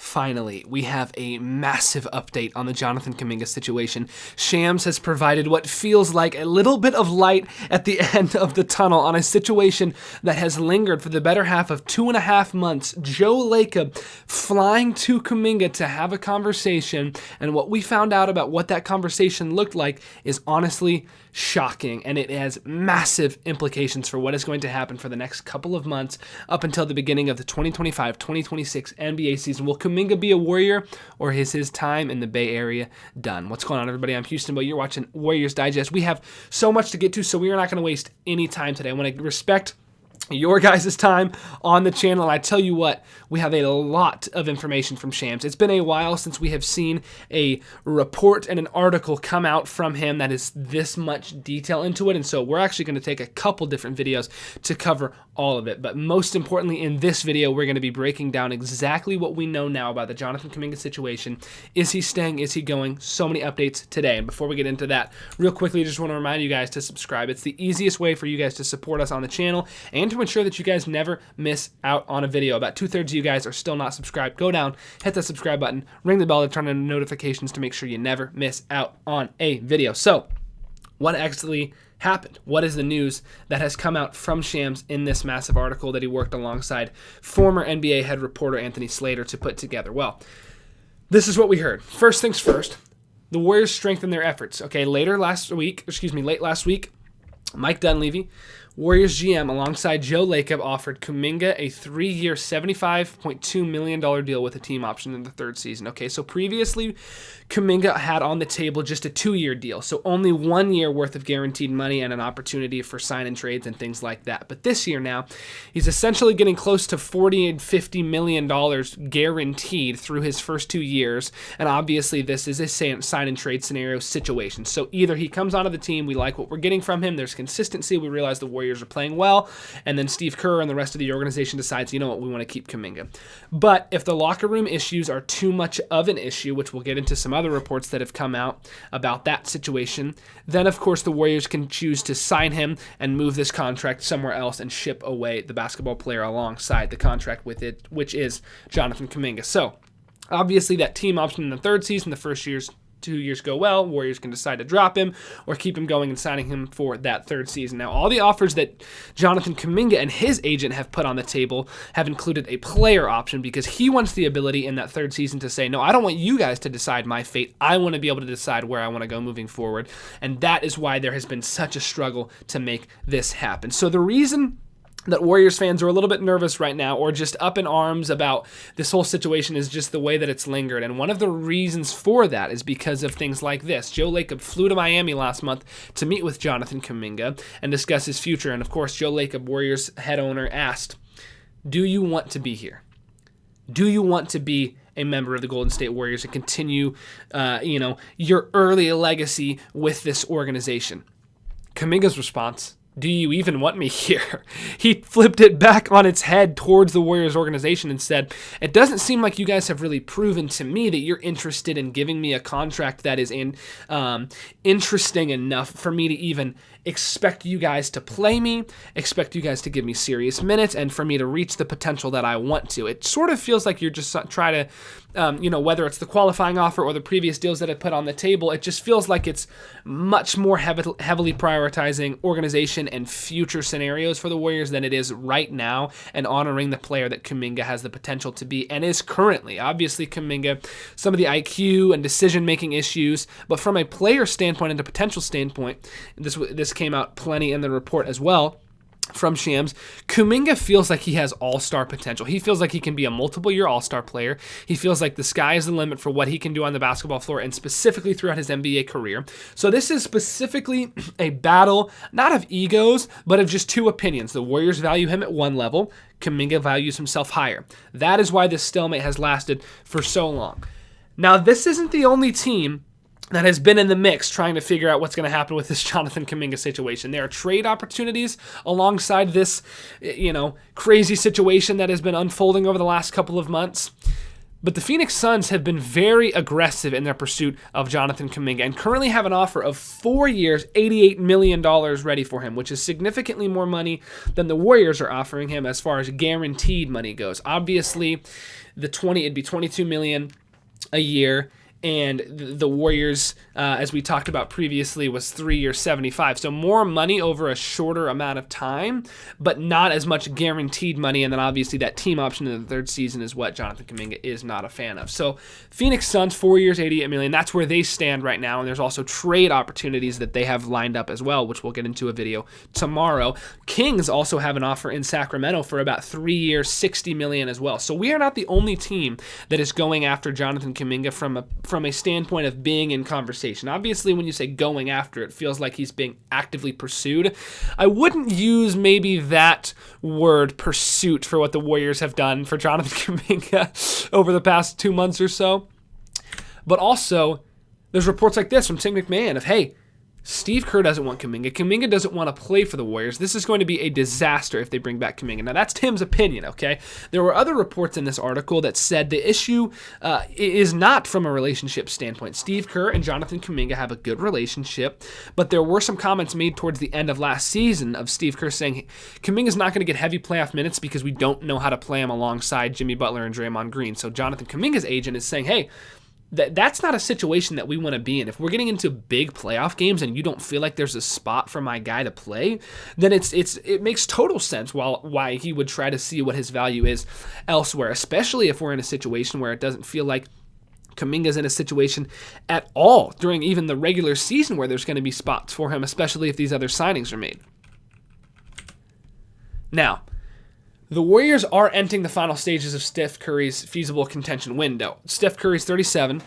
Finally, we have a massive update on the Johnathon Kuminga situation. Shams has provided what feels like a little bit of light at the end of the tunnel on a situation that has lingered for the better half of 2.5 months. Joe Lacob flying to Kuminga to have a conversation, and what we found out about what that conversation looked like is honestly shocking, and it has massive implications for what is going to happen for the next couple of months up until the beginning of the 2025-2026 NBA season. Will Kuminga be a Warrior, or is his time in the Bay Area done? What's going on, everybody? I'm Houston Boy. You're watching Warriors Digest. We have so much to get to, so we are not going to waste any time today. I want to respect your guys' time on the channel, and I tell you what, we have a lot of information from Shams. It's been a while since we have seen a report and an article come out from him that is this much detail into it, and so we're actually going to take a couple different videos to cover all of it. But most importantly, in this video, we're going to be breaking down exactly what we know now about the Johnathon Kuminga situation. Is he staying? Is he going? So many updates today. And before we get into that, real quickly, I just want to remind you guys to subscribe. It's the easiest way for you guys to support us on the channel and to ensure that you guys never miss out on a video. About 2/3 of you guys are still not subscribed. Go down, hit that subscribe button, ring the bell to turn on notifications to make sure you never miss out on a video. So, what actually happened? What is the news that has come out from Shams in this massive article that he worked alongside former NBA head reporter Anthony Slater to put together? Well, this is what we heard. First things first, the Warriors strengthened their efforts. Okay, late last week, Mike Dunleavy, Warriors GM, alongside Joe Lacob, offered Kuminga a 3-year, $75.2 million deal with a team option in the third season. Okay, so previously, Kuminga had on the table just a 2-year deal, so only 1 year worth of guaranteed money and an opportunity for sign-and trades and things like that. But this year now, he's essentially getting close to $40 and $50 million guaranteed through his first 2 years, and obviously this is a sign-and-trade scenario situation. So either he comes onto the team, we like what we're getting from him, there's consistency, we realize the Warriors are playing well, and then Steve Kerr and the rest of the organization decides, you know what, we want to keep Kuminga. But if the locker room issues are too much of an issue, which we'll get into some other reports that have come out about that situation, then of course the Warriors can choose to sign him and move this contract somewhere else and ship away the basketball player alongside the contract with it, which is Johnathon Kuminga. So obviously that team option in the third season, the first 2 years go well, Warriors can decide to drop him or keep him going and signing him for that third season. Now, all the offers that Johnathon Kuminga and his agent have put on the table have included a player option because he wants the ability in that third season to say, no, I don't want you guys to decide my fate. I want to be able to decide where I want to go moving forward. And that is why there has been such a struggle to make this happen. So the reason that Warriors fans are a little bit nervous right now or just up in arms about this whole situation is just the way that it's lingered. And one of the reasons for that is because of things like this. Joe Lacob flew to Miami last month to meet with Johnathon Kuminga and discuss his future. And of course, Joe Lacob, Warriors head owner, asked, do you want to be here? Do you want to be a member of the Golden State Warriors and continue, your early legacy with this organization? Kuminga's response, do you even want me here? He flipped it back on its head towards the Warriors organization and said, it doesn't seem like you guys have really proven to me that you're interested in giving me a contract that is interesting enough for me to even expect you guys to play me, expect you guys to give me serious minutes, and for me to reach the potential that I want to. It sort of feels like you're just trying to, whether it's the qualifying offer or the previous deals that I put on the table, it just feels like it's much more heavily prioritizing organization and future scenarios for the Warriors than it is right now and honoring the player that Kuminga has the potential to be and is currently. Obviously, Kuminga, some of the IQ and decision-making issues, but from a player standpoint and a potential standpoint, this came out plenty in the report as well from Shams, Kuminga feels like he has all-star potential. He feels like he can be a multiple-year all-star player. He feels like the sky is the limit for what he can do on the basketball floor and specifically throughout his NBA career. So this is specifically a battle, not of egos, but of just two opinions. The Warriors value him at one level. Kuminga values himself higher. That is why this stalemate has lasted for so long. Now, this isn't the only team that has been in the mix trying to figure out what's going to happen with this Johnathon Kuminga situation. There are trade opportunities alongside this, crazy situation that has been unfolding over the last couple of months. But the Phoenix Suns have been very aggressive in their pursuit of Johnathon Kuminga and currently have an offer of 4 years, $88 million ready for him, which is significantly more money than the Warriors are offering him as far as guaranteed money goes. Obviously, it'd be $22 million a year. And the Warriors, as we talked about previously, was 3 years, 75. So more money over a shorter amount of time, but not as much guaranteed money. And then obviously that team option in the third season is what Johnathon Kuminga is not a fan of. So Phoenix Suns, 4 years, $88 million. That's where they stand right now. And there's also trade opportunities that they have lined up as well, which we'll get into a video tomorrow. Kings also have an offer in Sacramento for about 3 years, $60 million as well. So we are not the only team that is going after Johnathon Kuminga from a standpoint of being in conversation. Obviously, when you say going after, it feels like he's being actively pursued. I wouldn't use maybe that word pursuit for what the Warriors have done for Johnathon Kuminga over the past 2 months or so. But also, there's reports like this from Tim McMahon of, hey, Steve Kerr doesn't want Kuminga. Kuminga doesn't want to play for the Warriors. This is going to be a disaster if they bring back Kuminga. Now, that's Tim's opinion, okay? There were other reports in this article that said the issue is not from a relationship standpoint. Steve Kerr and Johnathon Kuminga have a good relationship, but there were some comments made towards the end of last season of Steve Kerr saying Kuminga's not going to get heavy playoff minutes because we don't know how to play him alongside Jimmy Butler and Draymond Green. So Johnathon Kuminga's agent is saying, hey, that's not a situation that we want to be in. If we're getting into big playoff games and you don't feel like there's a spot for my guy to play, then it makes total sense why he would try to see what his value is elsewhere, especially if we're in a situation where it doesn't feel like Kuminga's in a situation at all during even the regular season where there's going to be spots for him, especially if these other signings are made. Now, the Warriors are entering the final stages of Steph Curry's feasible contention window. Steph Curry's 37.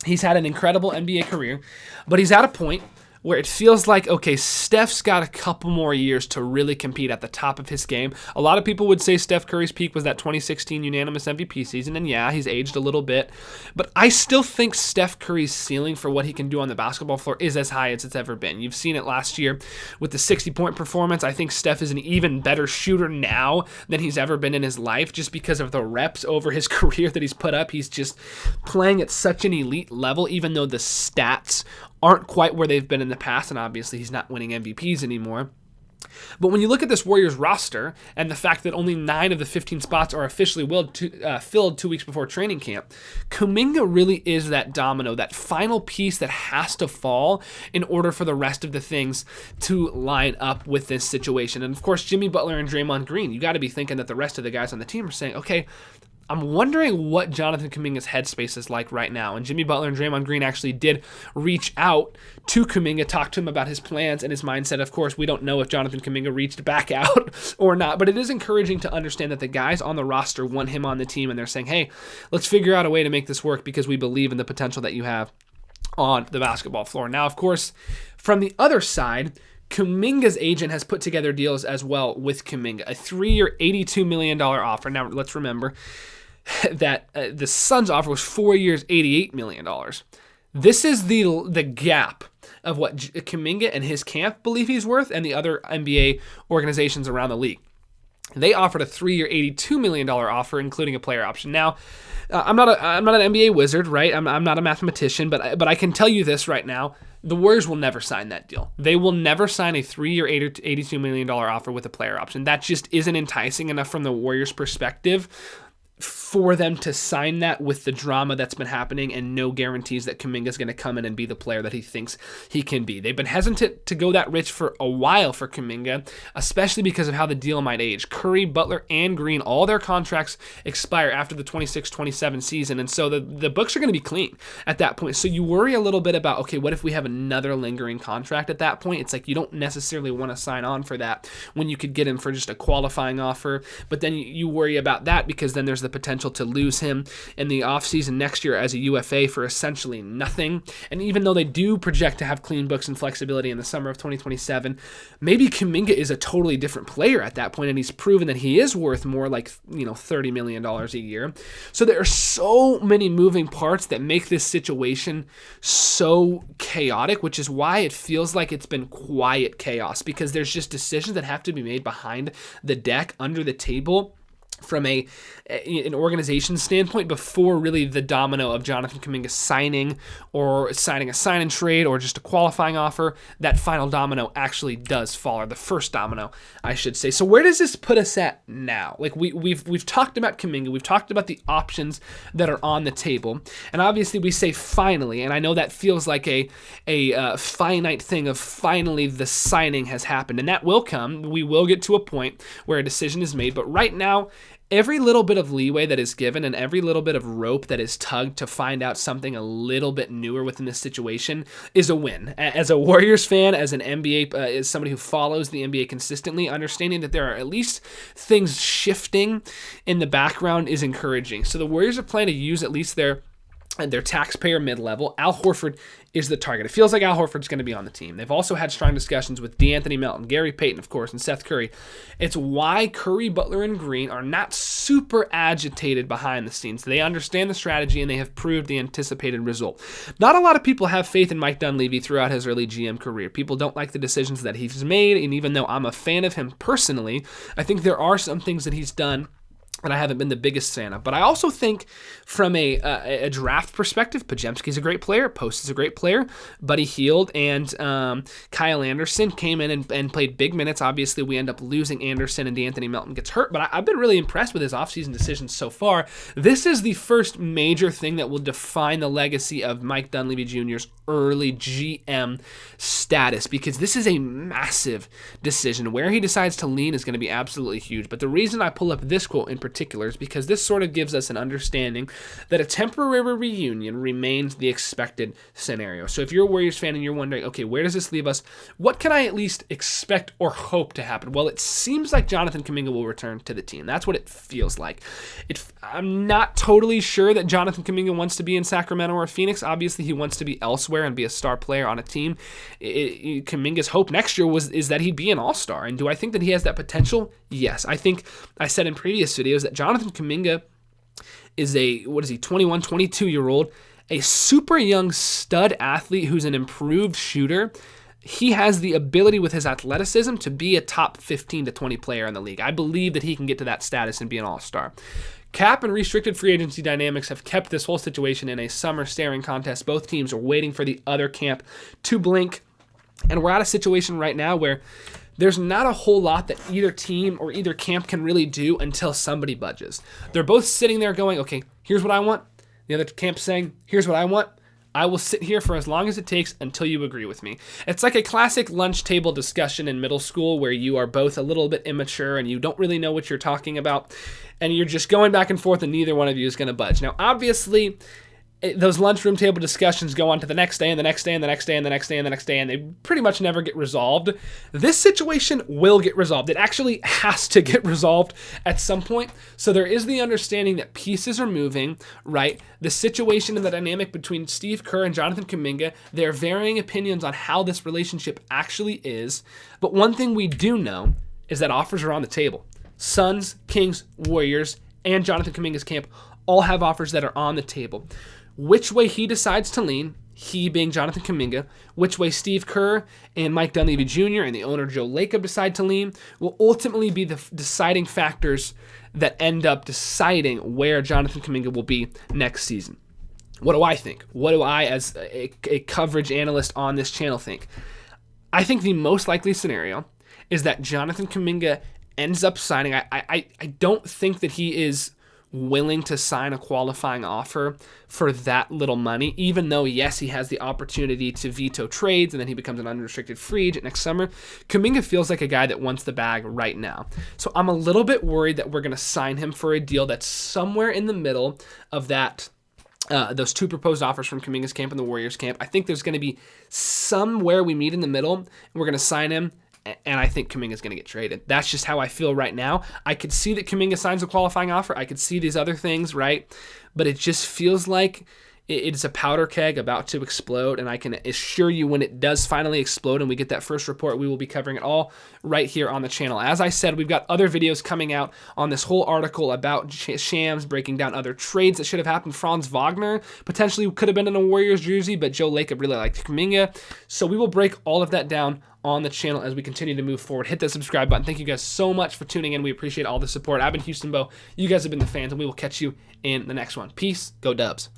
He's had an incredible NBA career, but he's at a point where it feels like, okay, Steph's got a couple more years to really compete at the top of his game. A lot of people would say Steph Curry's peak was that 2016 unanimous MVP season, and yeah, he's aged a little bit, but I still think Steph Curry's ceiling for what he can do on the basketball floor is as high as it's ever been. You've seen it last year with the 60-point performance. I think Steph is an even better shooter now than he's ever been in his life just because of the reps over his career that he's put up. He's just playing at such an elite level, even though the stats aren't quite where they've been in the past, and obviously he's not winning MVPs anymore. But when you look at this Warriors roster and the fact that only 9 of the 15 spots are officially filled 2 weeks before training camp, Kuminga really is that domino, that final piece that has to fall in order for the rest of the things to line up with this situation. And of course, Jimmy Butler and Draymond Green, you got to be thinking that the rest of the guys on the team are saying, okay, I'm wondering what Johnathon Kuminga's headspace is like right now. And Jimmy Butler and Draymond Green actually did reach out to Kuminga, talk to him about his plans and his mindset. Of course, we don't know if Johnathon Kuminga reached back out or not, but it is encouraging to understand that the guys on the roster want him on the team, and they're saying, hey, let's figure out a way to make this work because we believe in the potential that you have on the basketball floor. Now, of course, from the other side, Kuminga's agent has put together deals as well with Kuminga, a 3-year, $82 million offer. Now, let's remember that the Suns' offer was 4 years, $88 million. This is the gap of what Kuminga and his camp believe he's worth and the other NBA organizations around the league. They offered a 3-year, $82 million offer, including a player option. Now, I'm not an NBA wizard, right? I'm not a mathematician, but I can tell you this right now. The Warriors will never sign that deal. They will never sign a 3-year, $82 million offer with a player option. That just isn't enticing enough from the Warriors' perspective for them to sign that with the drama that's been happening and no guarantees that Kuminga's going to come in and be the player that he thinks he can be. They've been hesitant to go that rich for a while for Kuminga, especially because of how the deal might age. Curry, Butler, and Green, all their contracts expire after the 26-27 season, and so the books are going to be clean at that point. So you worry a little bit about, okay, what if we have another lingering contract at that point? It's like you don't necessarily want to sign on for that when you could get him for just a qualifying offer, but then you worry about that because then there's the potential to lose him in the offseason next year as a UFA for essentially nothing. And even though they do project to have clean books and flexibility in the summer of 2027, maybe Kuminga is a totally different player at that point, and he's proven that he is worth more like $30 million a year. So there are so many moving parts that make this situation so chaotic, which is why it feels like it's been quiet chaos, because there's just decisions that have to be made behind the deck, under the table, from an organization standpoint before really the domino of Johnathon Kuminga signing or signing a sign and trade or just a qualifying offer, that final domino actually does fall, or the first domino, I should say. So where does this put us at now? Like we've talked about Kuminga, we've talked about the options that are on the table, and obviously we say finally, and I know that feels like a finite thing of finally the signing has happened, and that will come. We will get to a point where a decision is made, but right now, every little bit of leeway that is given and every little bit of rope that is tugged to find out something a little bit newer within this situation is a win. As a Warriors fan, as an NBA, as somebody who follows the NBA consistently, understanding that there are at least things shifting in the background is encouraging. So the Warriors are planning to use at least their taxpayer mid-level. Al Horford is the target. It feels like Al Horford's going to be on the team. They've also had strong discussions with DeAnthony Melton, Gary Payton, of course, and Steph Curry. It's why Curry, Butler, and Green are not super agitated behind the scenes. They understand the strategy, and they have proved the anticipated result. Not a lot of people have faith in Mike Dunleavy throughout his early GM career. People don't like the decisions that he's made, and even though I'm a fan of him personally, I think there are some things that he's done and I haven't been the biggest fan of. But I also think from a draft perspective, Podziemski's a great player, Post is a great player, Buddy Hield and Kyle Anderson came in and played big minutes. Obviously, we end up losing Anderson and DeAnthony Melton gets hurt, but I've been really impressed with his offseason decisions so far. This is the first major thing that will define the legacy of Mike Dunleavy Jr.'s early GM status, because this is a massive decision. Where he decides to lean is going to be absolutely huge. But the reason I pull up this quote in particular is because this sort of gives us an understanding that a temporary reunion remains the expected scenario. So if you're a Warriors fan and you're wondering, okay, where does this leave us? What can I at least expect or hope to happen? Well, it seems like Johnathon Kuminga will return to the team. That's what it feels like. I'm not totally sure that Johnathon Kuminga wants to be in Sacramento or Phoenix. Obviously, he wants to be elsewhere and be a star player on a team. Kuminga's hope next year is that he'd be an all-star. And do I think that he has that potential? Yes. I think I said in previous videos that Johnathon Kuminga is 21, 22-year-old, a super young stud athlete who's an improved shooter. He has the ability with his athleticism to be a top 15 to 20 player in the league. I believe that he can get to that status and be an all-star. Cap and restricted free agency dynamics have kept this whole situation in a summer staring contest. Both teams are waiting for the other camp to blink. And we're at a situation right now where there's not a whole lot that either team or either camp can really do until somebody budges. They're both sitting there going, okay, here's what I want. The other camp's saying, here's what I want. I will sit here for as long as it takes until you agree with me. It's like a classic lunch table discussion in middle school where you are both a little bit immature and you don't really know what you're talking about, and you're just going back and forth and neither one of you is going to budge. Now, obviously, those lunchroom table discussions go on to the next day and the next day and the next day and the next day and the next day, and they pretty much never get resolved. This situation will get resolved. It actually has to get resolved at some point. So there is the understanding that pieces are moving, right? The situation and the dynamic between Steve Kerr and Johnathon Kuminga, there are varying opinions on how this relationship actually is. But one thing we do know is that offers are on the table. Suns, Kings, Warriors, and Johnathon Kuminga's camp all have offers that are on the table. Which way he decides to lean, he being Johnathon Kuminga, which way Steve Kerr and Mike Dunleavy Jr. and the owner Joe Lacob decide to lean will ultimately be the deciding factors that end up deciding where Johnathon Kuminga will be next season. What do I think? What do I, as a coverage analyst on this channel, think? I think the most likely scenario is that Johnathon Kuminga ends up signing. I don't think that he is willing to sign a qualifying offer for that little money, even though, yes, he has the opportunity to veto trades and then he becomes an unrestricted free agent next summer. Kuminga feels like a guy that wants the bag right now. So I'm a little bit worried that we're going to sign him for a deal that's somewhere in the middle of that, those two proposed offers from Kuminga's camp and the Warriors camp. I think there's going to be somewhere we meet in the middle and we're going to sign him, and I think Kuminga's going to get traded. That's just how I feel right now. I could see that Kuminga signs a qualifying offer. I could see these other things, right? But it just feels like It is a powder keg about to explode, and I can assure you when it does finally explode and we get that first report, we will be covering it all right here on the channel. As I said, we've got other videos coming out on this whole article about Shams, breaking down other trades that should have happened. Franz Wagner potentially could have been in a Warriors jersey, but Joe Lacob really liked Kuminga. So we will break all of that down on the channel as we continue to move forward. Hit that subscribe button. Thank you guys so much for tuning in. We appreciate all the support. I've been Houston Bo. You guys have been the fans, and we will catch you in the next one. Peace. Go Dubs.